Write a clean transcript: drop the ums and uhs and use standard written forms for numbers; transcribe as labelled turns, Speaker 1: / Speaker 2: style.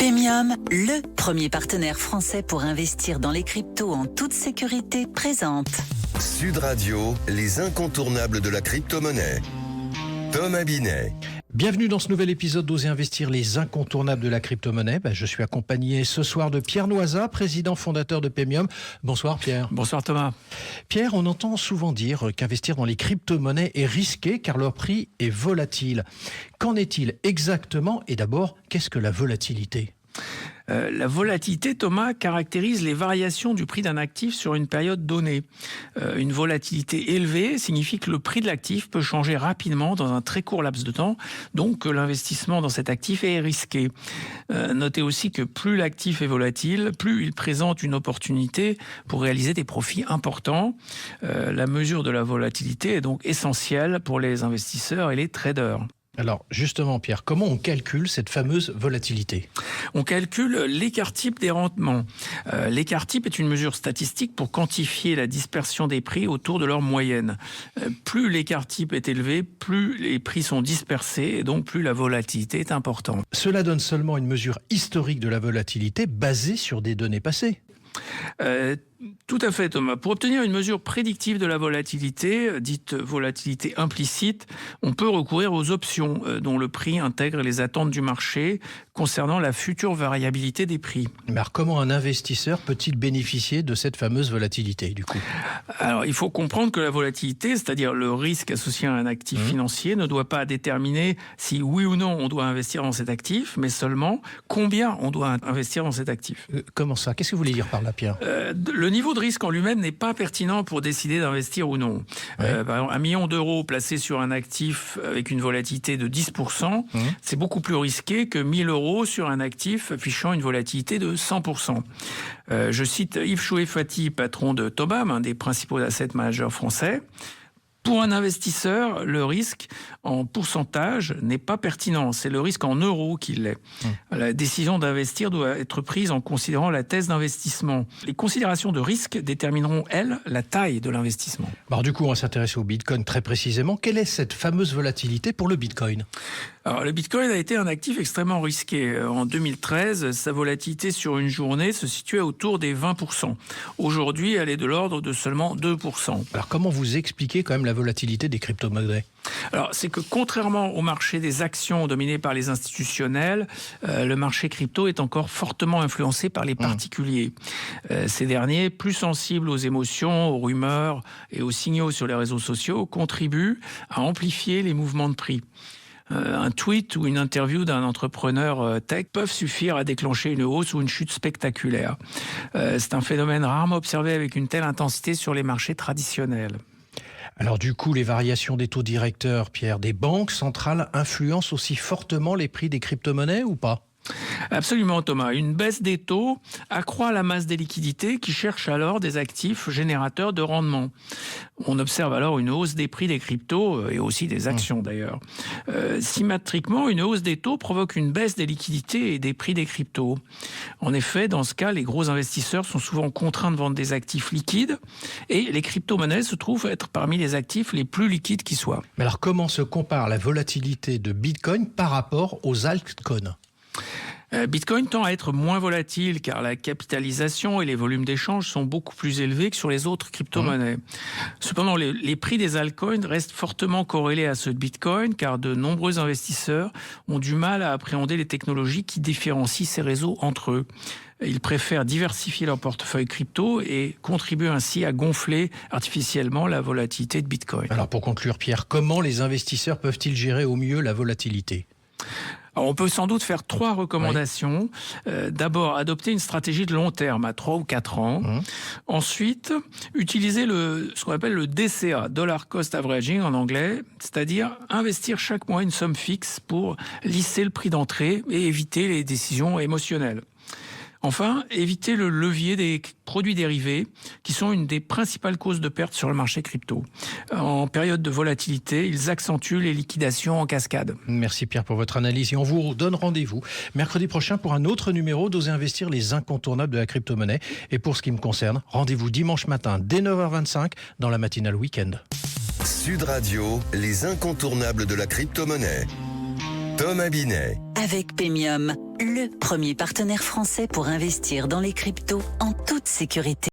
Speaker 1: Paymium, le premier partenaire français pour investir dans les cryptos en toute sécurité, présente
Speaker 2: Sud Radio, les incontournables de la crypto-monnaie. Thomas Binet.
Speaker 3: Bienvenue dans ce nouvel épisode d'Oser investir, les incontournables de la crypto-monnaie. Je suis accompagné ce soir de Pierre Noisa, président fondateur de Paymium. Bonsoir Pierre.
Speaker 4: Bonsoir Thomas.
Speaker 3: Pierre, on entend souvent dire qu'investir dans les crypto-monnaies est risqué car leur prix est volatile. Qu'en est-il exactement? Et d'abord, qu'est-ce que la volatilité ?
Speaker 4: La volatilité, Thomas, caractérise les variations du prix d'un actif sur une période donnée. Une volatilité élevée signifie que le prix de l'actif peut changer rapidement dans un très court laps de temps, donc que l'investissement dans cet actif est risqué. Notez aussi que plus l'actif est volatile, plus il présente une opportunité pour réaliser des profits importants. La mesure de la volatilité est donc essentielle pour les investisseurs et les traders.
Speaker 3: Alors justement Pierre, comment on calcule cette fameuse volatilité ?
Speaker 4: On calcule l'écart type des rendements. L'écart type est une mesure statistique pour quantifier la dispersion des prix autour de leur moyenne. Plus l'écart type est élevé, plus les prix sont dispersés et donc plus la volatilité est importante.
Speaker 3: Cela donne seulement une mesure historique de la volatilité basée sur des données passées.
Speaker 4: Tout à fait Thomas. Pour obtenir une mesure prédictive de la volatilité, dite volatilité implicite, on peut recourir aux options dont le prix intègre les attentes du marché concernant la future variabilité des prix.
Speaker 3: Mais alors comment un investisseur peut-il bénéficier de cette fameuse volatilité du coup ?
Speaker 4: Alors il faut comprendre que la volatilité, c'est-à-dire le risque associé à un actif financier, ne doit pas déterminer si oui ou non on doit investir dans cet actif, mais seulement combien on doit investir dans cet actif.
Speaker 3: Comment ça ? Qu'est-ce que vous voulez dire par là Pierre ?
Speaker 4: Le niveau de risque en lui-même n'est pas pertinent pour décider d'investir ou non. Par exemple, 1 million d'euros placé sur un actif avec une volatilité de 10%, c'est beaucoup plus risqué que 1 000 euros sur un actif affichant une volatilité de 100%. Je cite Yves Chouet-Fati, patron de Tobam, un des principaux asset managers français. Pour un investisseur, le risque en pourcentage n'est pas pertinent. C'est le risque en euros qui l'est. La décision d'investir doit être prise en considérant la thèse d'investissement. Les considérations de risque détermineront, elles, la taille de l'investissement.
Speaker 3: Alors du coup, on va s'intéresser au Bitcoin très précisément. Quelle est cette fameuse volatilité pour le Bitcoin ?
Speaker 4: Alors, le Bitcoin a été un actif extrêmement risqué. En 2013, sa volatilité sur une journée se situait autour des 20%. Aujourd'hui, elle est de l'ordre de seulement 2%.
Speaker 3: Alors comment vous expliquez quand même la volatilité des crypto-monnaies ?
Speaker 4: Alors, c'est que contrairement au marché des actions dominé par les institutionnels, le marché crypto est encore fortement influencé par les particuliers. Ces derniers, plus sensibles aux émotions, aux rumeurs et aux signaux sur les réseaux sociaux, contribuent à amplifier les mouvements de prix. Un tweet ou une interview d'un entrepreneur tech peuvent suffire à déclencher une hausse ou une chute spectaculaire. C'est un phénomène rarement observé avec une telle intensité sur les marchés traditionnels.
Speaker 3: Alors du coup, les variations des taux directeurs, Pierre, des banques centrales influencent aussi fortement les prix des crypto-monnaies ou pas ?
Speaker 4: Absolument Thomas. Une baisse des taux accroît la masse des liquidités qui cherchent alors des actifs générateurs de rendement. On observe alors une hausse des prix des cryptos et aussi des actions d'ailleurs. Symétriquement, une hausse des taux provoque une baisse des liquidités et des prix des cryptos. En effet, dans ce cas, les gros investisseurs sont souvent contraints de vendre des actifs liquides et les crypto-monnaies se trouvent être parmi les actifs les plus liquides qui soient.
Speaker 3: Mais alors comment se compare la volatilité de Bitcoin par rapport aux altcoins ?
Speaker 4: Bitcoin tend à être moins volatile car la capitalisation et les volumes d'échange sont beaucoup plus élevés que sur les autres crypto-monnaies. Cependant, les prix des altcoins restent fortement corrélés à ceux de Bitcoin car de nombreux investisseurs ont du mal à appréhender les technologies qui différencient ces réseaux entre eux. Ils préfèrent diversifier leur portefeuille crypto et contribuent ainsi à gonfler artificiellement la volatilité de Bitcoin.
Speaker 3: Alors pour conclure, Pierre, comment les investisseurs peuvent-ils gérer au mieux la volatilité ?
Speaker 4: Alors, on peut sans doute faire 3 recommandations. D'abord, adopter une stratégie de long terme à 3 ou 4 ans. Ensuite, utiliser ce qu'on appelle le DCA, Dollar Cost Averaging en anglais, c'est-à-dire investir chaque mois une somme fixe pour lisser le prix d'entrée et éviter les décisions émotionnelles. Enfin, éviter le levier des produits dérivés, qui sont une des principales causes de perte sur le marché crypto. En période de volatilité, ils accentuent les liquidations en cascade.
Speaker 3: Merci Pierre pour votre analyse et on vous donne rendez-vous mercredi prochain pour un autre numéro d'Oser investir, les incontournables de la crypto-monnaie. Et pour ce qui me concerne, rendez-vous dimanche matin dès 9h25 dans la matinale week-end.
Speaker 2: Sud Radio, les incontournables de la crypto-monnaie. Thomas Binet.
Speaker 1: Avec Pemium, le premier partenaire français pour investir dans les cryptos en toute sécurité.